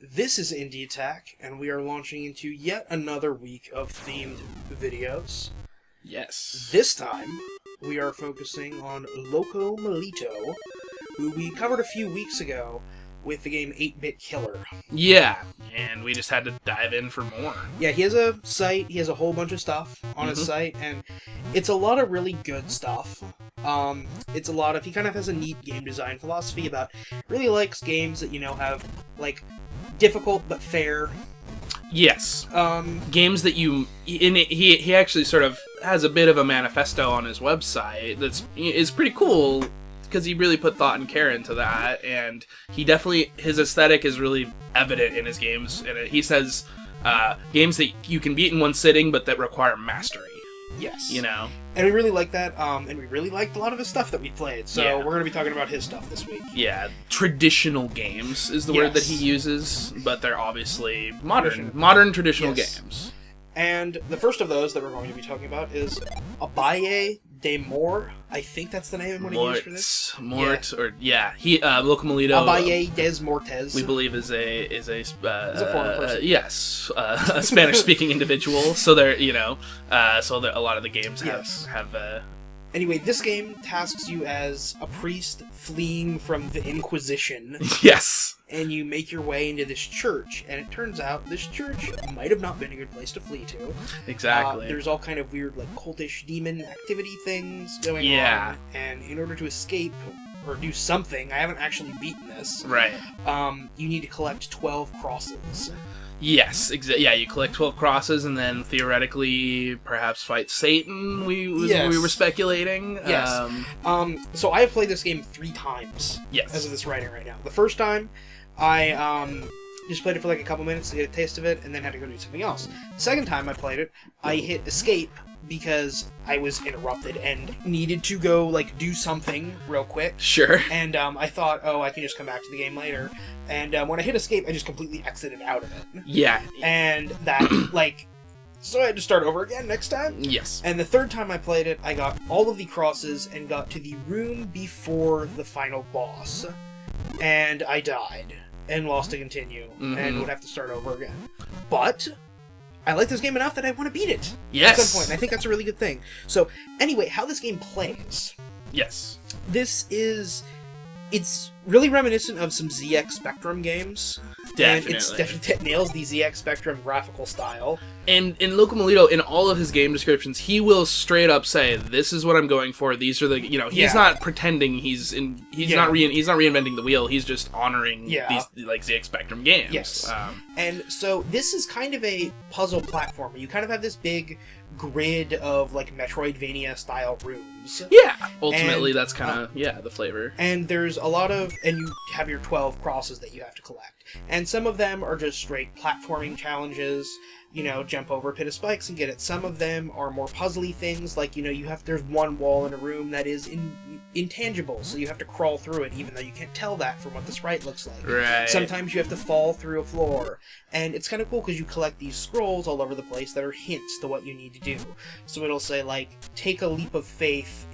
This is Indie Attack, and we are launching into yet another week of themed videos. Yes. This time, we are focusing on Locomalito, who we covered a few weeks ago with the game 8-Bit Killer. Yeah, and we just had to dive in for more. Yeah, he has a site, he has a whole bunch of stuff on his site, and it's a lot of really good stuff. He kind of has a neat game design philosophy about, really likes games that, have, difficult but fair. Yes. Games that he actually sort of has a bit of a manifesto on his website is pretty cool, because he really put thought and care into that, and his aesthetic is really evident in his games, and he says, games that you can beat in one sitting, but that require mastery. Yes. And we really like that, and we really liked a lot of his stuff that we played, so we're going to be talking about his stuff this week. Yeah, traditional games is the word that he uses, but they're obviously modern traditional games. And the first of those that we're going to be talking about is Abaye de Mor. I think that's the name I'm going to use for this. Locomalito. Abaye des Mortes. We believe is a foreign person. Yes, a Spanish-speaking individual. So they're a lot of the games have. Anyway, this game tasks you as a priest fleeing from the Inquisition. Yes. And you make your way into this church, and it turns out this church might have not been a good place to flee to. Exactly. There's all kind of weird, cultish demon activity things going on. And in order to escape or do something, I haven't actually beaten this. Right. You need to collect 12 crosses. Yes, you collect 12 crosses and then theoretically perhaps fight Satan, we were speculating. Yes. So I have played this game 3 times as of this writing right now. The first time, I just played it for a couple minutes to get a taste of it and then had to go do something else. The second time I played it, I hit escape because I was interrupted and needed to go, do something real quick. Sure. And I thought, I can just come back to the game later. And when I hit escape, I just completely exited out of it. Yeah. And that, so I had to start over again next time? Yes. And the third time I played it, I got all of the crosses and got to the room before the final boss. And I died. And lost to continue. And would have to start over again. But I like this game enough that I want to beat it. Yes. At some point. And I think that's a really good thing. So, anyway, how this game plays. Yes. It's really reminiscent of some ZX Spectrum games. Definitely. And it nails the ZX Spectrum graphical style. And in Locomalito, in all of his game descriptions, he will straight up say, "This is what I'm going for. These are the He's not pretending. He's not reinventing the wheel. He's just honoring these ZX Spectrum games." Yes. And so this is kind of a puzzle platformer. You kind of have this big grid of Metroidvania style rooms. Yeah. Ultimately, that's kind of the flavor. And there's a lot of, and you have your 12 crosses that you have to collect. And some of them are just straight platforming challenges. Jump over a pit of spikes and get it. Some of them are more puzzly things, there's one wall in a room that is intangible, so you have to crawl through it, even though you can't tell that from what the sprite looks like. Right. Sometimes you have to fall through a floor, and it's kind of cool because you collect these scrolls all over the place that are hints to what you need to do. So it'll say, take a leap of faith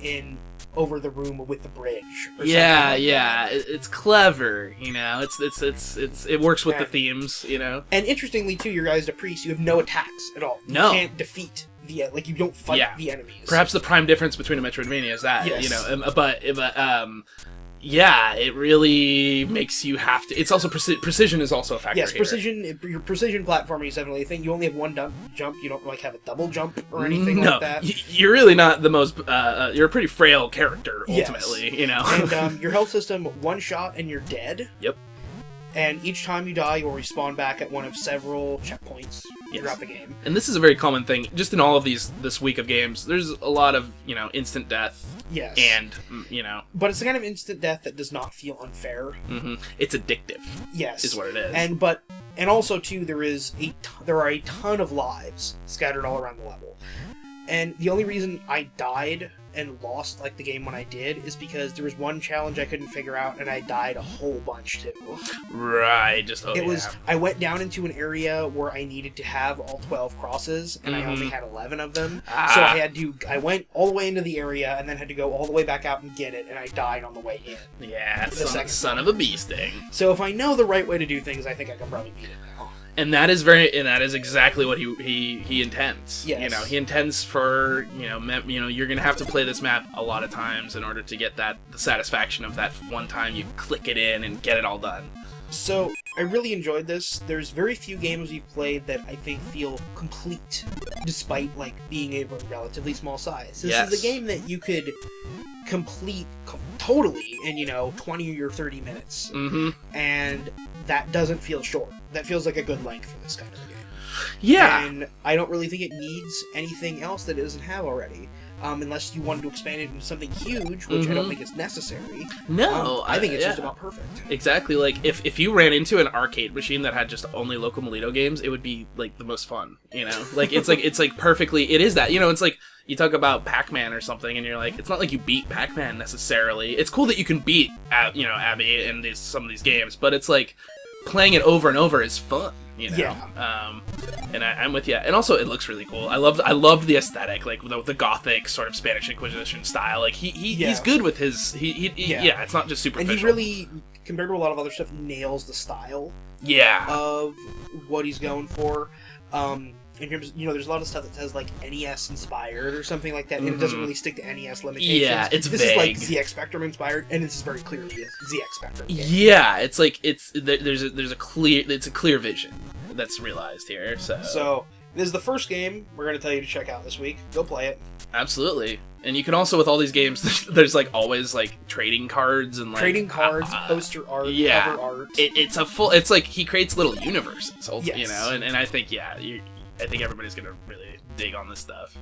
over the room with the bridge. Or something like that. It's clever, it works with the themes, And interestingly, too, your guy's a priest, you have no attacks at all. No. You can't defeat you don't fight the enemies. Perhaps the prime difference between a Metroidvania is that, it really makes you have to. It's also precision is also a factor. Yes, here. precision. Your precision platforming is definitely a thing. You only have one jump. You don't have a double jump or anything like that. You're really not the most. You're a pretty frail character ultimately. Yes. And your health system, one shot and you're dead. Yep. And each time you die, you'll respawn back at one of several checkpoints throughout the game. And this is a very common thing, just in all of this week of games. There's a lot of instant death. Yes. And but it's the kind of instant death that does not feel unfair. Mm-hmm. It's addictive. Yes. Is what it is. And also too, there are a ton of lives scattered all around the level. And the only reason I died and lost like the game when I did is because there was one challenge I couldn't figure out, and I died a whole bunch too. Right, I went down into an area where I needed to have all 12 crosses, and I only had 11 of them. So I went all the way into the area, and then had to go all the way back out and get it, and I died on the way in. Yeah, son of a bee sting. So if I know the right way to do things, I think I can probably beat it now. And that is exactly what he intends. Yes. You know, he intends for, you're going to have to play this map a lot of times in order to get the satisfaction of that one time you click it in and get it all done. So, I really enjoyed this. There's very few games we've played that I think feel complete, despite, like, being a relatively small size. This is a game that you could complete totally in, 20 or 30 minutes. Mm-hmm. And that doesn't feel short. That feels like a good length for this kind of a game. Yeah. And I don't really think it needs anything else that it doesn't have already. Unless you wanted to expand it into something huge, which I don't think is necessary. No. I think it's just about perfect. Exactly. Like, if you ran into an arcade machine that had just only Locomalito games, it would be, like, the most fun, Like, it's like perfectly... It is that. It's like... You talk about Pac-Man or something, and you're like, it's not like you beat Pac-Man necessarily. It's cool that you can beat, Abby in some of these games, but it's like playing it over and over is fun, Yeah. And I'm with you. And also, it looks really cool. I loved the aesthetic, like the gothic sort of Spanish Inquisition style. Like he's good with his. Yeah. It's not just superficial. And he really, compared to a lot of other stuff, nails the style. Yeah. Of what he's going for. In terms, there's a lot of stuff that says like NES inspired or something like that, and it doesn't really stick to NES limitations. Yeah, it's this vague. is like ZX Spectrum inspired, and this is very clearly a ZX Spectrum game. Yeah, it's like there's a clear vision that's realized here. So this is the first game we're going to tell you to check out this week. Go play it. Absolutely. And you can also, with all these games, there's like always like trading cards and like poster art, cover art. It's like he creates little universes, Yes. and I think I think everybody's gonna really dig on this stuff.